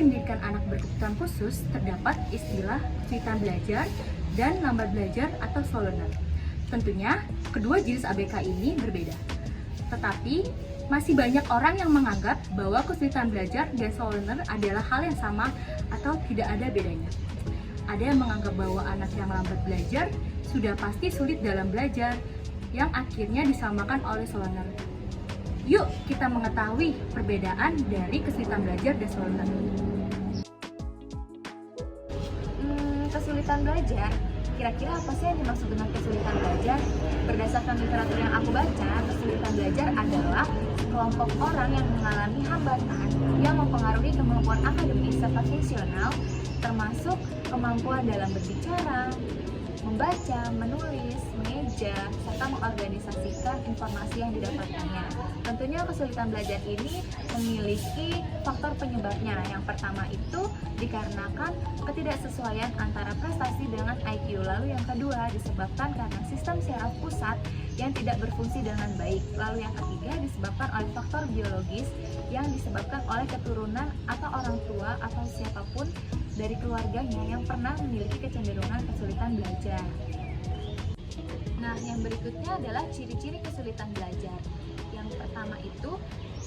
pendidikan anak berkebutuhan khusus terdapat istilah kesulitan belajar dan lambat belajar atau slow learner. Tentunya, kedua jenis ABK ini berbeda. Tetapi, masih banyak orang yang menganggap bahwa kesulitan belajar dan slow learner adalah hal yang sama atau tidak ada bedanya. Ada yang menganggap bahwa anak yang lambat belajar sudah pasti sulit dalam belajar, yang akhirnya disamakan oleh slow learner. Yuk kita mengetahui perbedaan dari kesulitan belajar dan slow learner. Kesulitan belajar, kira-kira apa sih yang dimaksud dengan kesulitan belajar? Berdasarkan literatur yang aku baca, kesulitan belajar adalah kelompok orang yang mengalami hambatan yang mempengaruhi kemampuan akademis serta fungsional, termasuk kemampuan dalam berbicara, membaca, menulis, mengeja, serta mengorganisasikan informasi yang didapatkannya. Tentunya kesulitan belajar ini memiliki faktor penyebabnya. Yang pertama itu dikarenakan ketidaksesuaian antara prestasi dengan IQ. Lalu yang kedua disebabkan karena sistem syaraf pusat yang tidak berfungsi dengan baik. Lalu yang ketiga disebabkan oleh faktor biologis yang disebabkan oleh keturunan atau orang tua atau siapapun dari keluarganya yang pernah memiliki kecenderungan kesulitan belajar. Nah, yang berikutnya adalah ciri-ciri kesulitan belajar. Yang pertama itu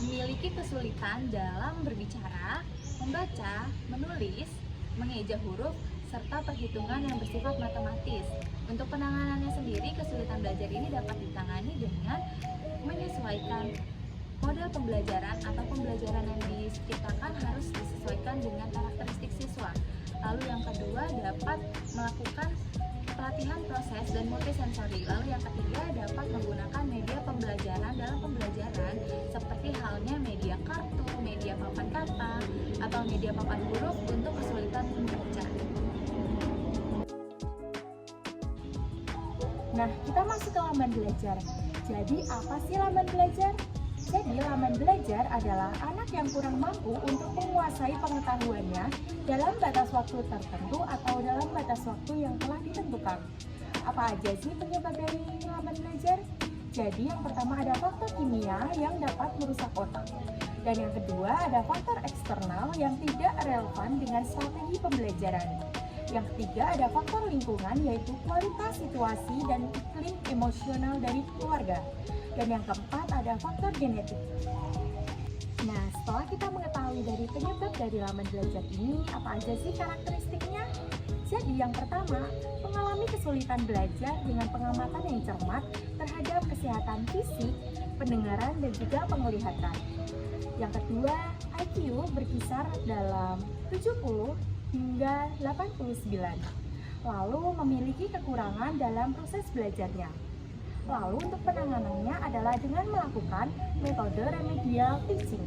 memiliki kesulitan dalam berbicara, membaca, menulis, mengeja huruf, serta perhitungan yang bersifat matematis. Untuk penanganannya sendiri, kesulitan belajar ini dapat ditangani dengan menyesuaikan model pembelajaran atau pembelajaran yang diciptakan harus disesuaikan dengan karakteristik siswa. Lalu yang kedua dapat melakukan pelatihan proses dan multisensori. Lalu yang ketiga dapat menggunakan media pembelajaran dalam pembelajaran seperti halnya media kartu, media papan kata, atau media papan huruf untuk kesulitan membaca. Nah, kita masuk ke lamban belajar. Jadi, apa sih lamban belajar? Jadi, lamban belajar adalah anak yang kurang mampu untuk menguasai pengetahuannya dalam batas waktu tertentu atau dalam batas waktu yang telah ditentukan. Apa aja sih penyebab dari lamban belajar? Jadi, yang pertama ada faktor kimia yang dapat merusak otak. Dan yang kedua ada faktor eksternal yang tidak relevan dengan strategi pembelajaran. Yang ketiga ada faktor lingkungan, yaitu kualitas situasi dan iklim emosional dari keluarga. Dan yang keempat ada faktor genetik. Nah, setelah kita mengetahui dari penyebab dari lamban belajar ini, apa aja sih karakteristiknya? Jadi yang pertama, mengalami kesulitan belajar dengan pengamatan yang cermat terhadap kesehatan fisik, pendengaran, dan juga penglihatan. Yang kedua, IQ berkisar dalam 70 hingga 89. Lalu memiliki kekurangan dalam proses belajarnya. Lalu untuk penanganannya adalah dengan melakukan metode remedial teaching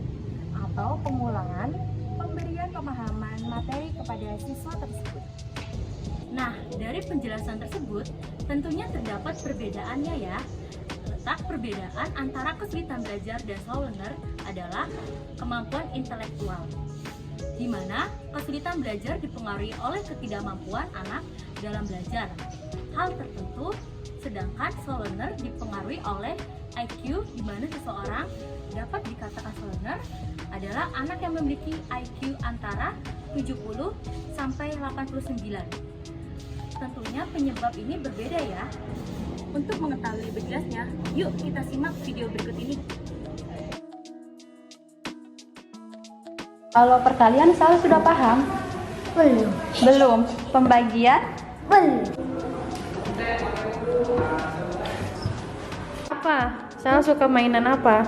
atau pengulangan pemberian pemahaman materi kepada siswa tersebut. Nah, dari penjelasan tersebut, tentunya terdapat perbedaannya ya. Letak perbedaan antara kesulitan belajar dan slow learner adalah kemampuan intelektual, di mana kesulitan belajar dipengaruhi oleh ketidakmampuan anak dalam belajar hal tertentu, sedangkan slow learner dipengaruhi oleh IQ, di mana seseorang dapat dikatakan slow learner adalah anak yang memiliki IQ antara 70 sampai 89. Tentunya penyebab ini berbeda ya. Untuk mengetahui lebih jelasnya, yuk kita simak video berikut ini. Kalau perkalian Sal sudah paham? Belum. Belum. Pembagian? Belum. Apa? Sal suka mainan apa?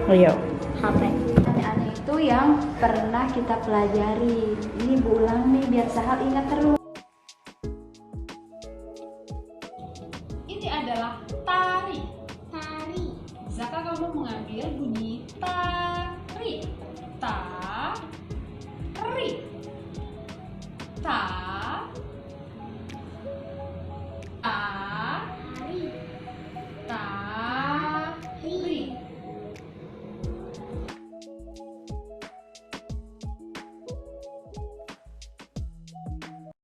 Ayo. HP. Aneh-aneh itu yang pernah kita pelajari. Ini Bu ulang nih biar Sahal ingat terus. Ini adalah tari. Tari. Zaka kamu mengambil bunyi tari. Ta, ri, ta,